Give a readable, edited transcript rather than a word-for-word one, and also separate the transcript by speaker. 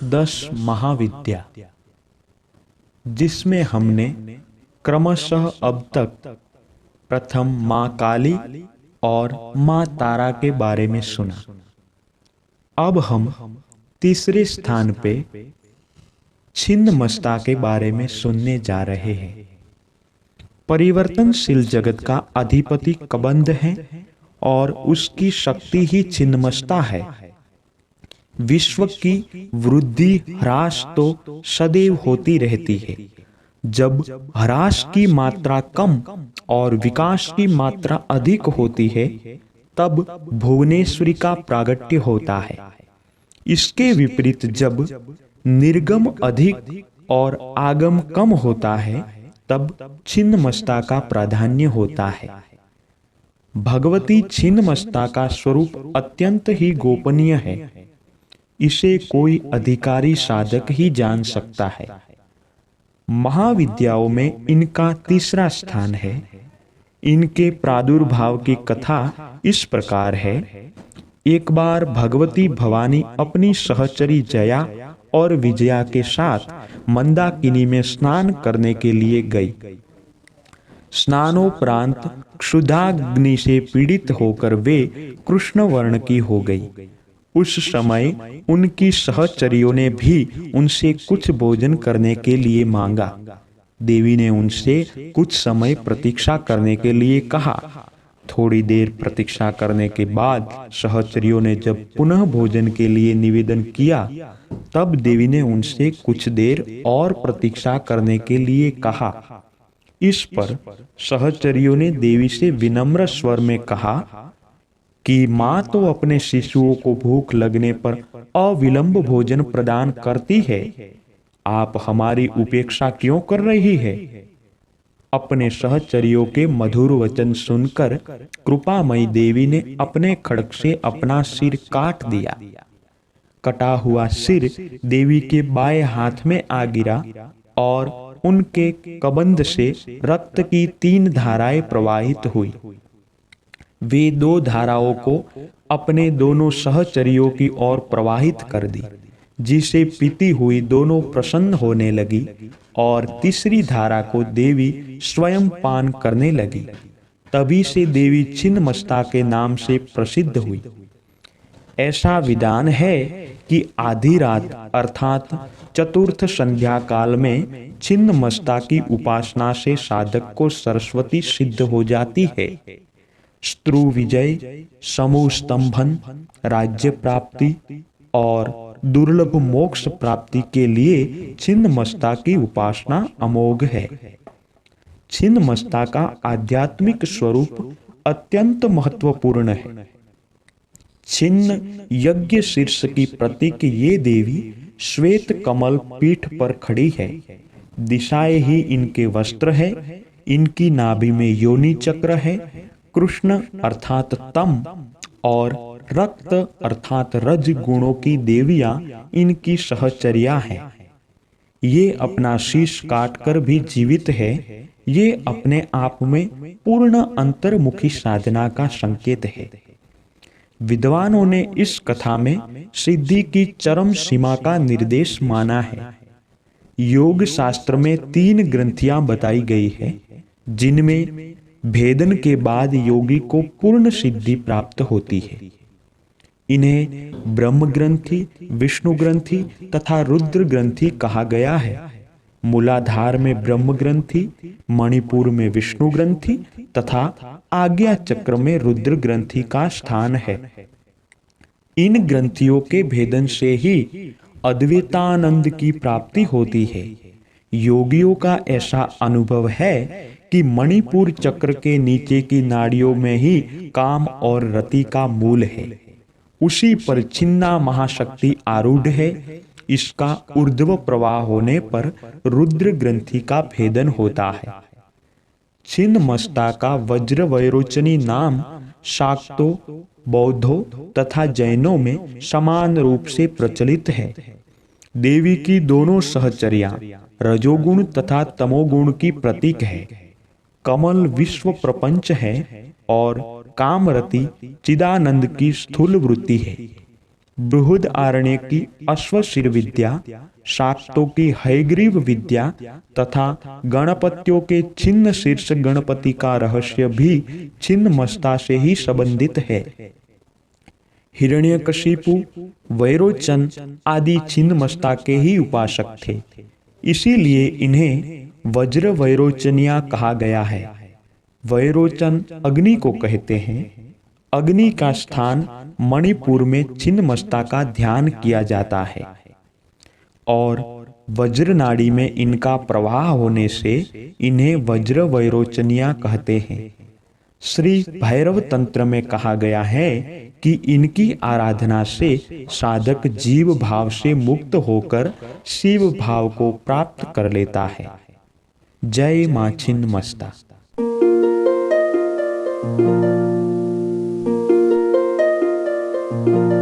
Speaker 1: 10 महाविद्या, जिसमें हमने क्रमशः अब तक प्रथम माँ काली और माँ तारा के बारे में सुना। अब हम तीसरे स्थान पे छिन्नमस्ता के बारे में सुनने जा रहे हैं। परिवर्तनशील जगत का अधिपति कबंध है और उसकी शक्ति ही छिन्नमस्ता है। विश्व की वृद्धि ह्रास तो सदैव होती रहती है। जब ह्रास की मात्रा कम और विकास की मात्रा अधिक होती है, तब भुवनेश्वरी का प्रागट्य होता है। इसके विपरीत जब निर्गम अधिक और आगम कम होता है, तब छिन्नमस्ता का प्राधान्य होता है। भगवती छिन्नमस्ता का स्वरूप अत्यंत ही गोपनीय है। इसे कोई अधिकारी साधक ही जान सकता है। महाविद्याओं में इनका तीसरा स्थान है। इनके प्रादुर्भाव की कथा इस प्रकार है। एक बार भगवती भवानी अपनी सहचरी जया और विजया के साथ मंदाकिनी में स्नान करने के लिए गई। स्नानोपरांत क्षुधाग्नि से पीड़ित होकर वे कृष्ण वर्ण की हो गई। उस समय उनकी सहचरियों ने भी उनसे कुछ भोजन करने के लिए मांगा। देवी ने उनसे कुछ समय प्रतीक्षा करने के लिए कहा। थोड़ी देर प्रतीक्षा करने के बाद सहचरियों ने जब पुनः भोजन के लिए निवेदन किया, तब देवी ने उनसे कुछ देर और प्रतीक्षा करने के लिए कहा। इस पर सहचरियों ने देवी से विनम्र स्वर में कहा कि माँ तो अपने शिशुओं को भूख लगने पर अविलंब भोजन प्रदान करती है। आप हमारी उपेक्षा क्यों कर रही है? अपने सहचरियों के मधुर वचन सुनकर कृपामयी देवी ने अपने खड्ग से अपना सिर काट दिया। कटा हुआ सिर देवी के बाएं हाथ में आ गिरा और उनके कबंध से रक्त की 3 धाराएं प्रवाहित हुई। वे 2 धाराओं को अपने दोनों सहचरियों की ओर प्रवाहित कर दी, जिसे पीती हुई दोनों प्रसन्न होने लगी और तीसरी धारा को देवी स्वयं पान करने लगी। तभी से देवी छिन्नमस्ता के नाम से प्रसिद्ध हुई। ऐसा विधान है कि आधी रात अर्थात चतुर्थ संध्या काल में छिन्नमस्ता की उपासना से साधक को सरस्वती सिद्ध हो जाती है। शत्रु विजय, समूह स्तंभन, राज्य प्राप्ति और दुर्लभ मोक्ष प्राप्ति के लिए छिन्नमस्ता की उपासना अमोघ है। छिन्नमस्ता का आध्यात्मिक स्वरूप अत्यंत महत्वपूर्ण है। छिन्न यज्ञ शीर्ष की प्रतीक ये देवी श्वेत कमल पीठ पर खड़ी है। दिशाएं ही इनके वस्त्र है। इनकी नाभि में योनि चक्र है। कृष्ण अर्थात तम और रक्त अर्थात रज गुणों की देवियां इनकी सहचर्या हैं। ये अपना शीश काटकर भी जीवित है। ये अपने आप में पूर्ण अंतर्मुखी साधना का संकेत है। विद्वानों ने इस कथा में सिद्धि की चरम सीमा का निर्देश माना है। योग शास्त्र में 3 ग्रंथियां बताई गई है, जिनमें भेदन के बाद योगी को पूर्ण सिद्धि प्राप्त होती है। इन्हें ब्रह्म ग्रंथि, विष्णु ग्रंथि तथा रुद्र ग्रंथि कहा गया है। मूलाधार में ब्रह्म ग्रंथि, मणिपुर में विष्णु ग्रंथि तथा आज्ञा चक्र में रुद्र ग्रंथि का स्थान है। इन ग्रंथियों के भेदन से ही अद्वैतानंद की प्राप्ति होती है। योगियों का ऐसा अनुभव है कि मणिपुर चक्र के नीचे की नाड़ियों में ही काम और रति का मूल है। उसी पर छिन्ना महाशक्ति आरूढ़ है। इसका ऊर्ध्व प्रवाह होने पर रुद्र ग्रंथि का भेदन होता है। छिन्नमस्ता का वज्र वैरोचनी नाम शाक्तों, बौद्धों तथा जैनों में समान रूप से प्रचलित है। देवी की दोनों सहचर्या रजोगुण तथा तमोगुण की प्रतीक है। कमल विश्व प्रपंच है और कामरति चिदानंद की स्थूल वृत्ति है। बृहद आरण्य की अश्वशिर विद्या, शाक्तों की हयग्रीव विद्या तथा गणपतियों के छिन्न शीर्ष गणपति का रहस्य भी छिन्न मस्ता से ही संबंधित है। हिरण्यकशिपु, वैरोचन आदि छिन्न मस्ता के ही उपासक थे, इसीलिए इन्हें वज्र वैरोचनिया कहा गया है। वैरोचन अग्नि को कहते हैं। अग्नि का स्थान मणिपुर में छिन्नमस्ता का ध्यान किया जाता है और वज्र नाड़ी में इनका प्रवाह होने से इन्हें वज्र वैरोचनिया कहते हैं। श्री भैरव तंत्र में कहा गया है कि इनकी आराधना से साधक जीव भाव से मुक्त होकर शिव भाव को प्राप्त कर लेता है। जय मां छिन्नमस्ता।
Speaker 2: Thank you.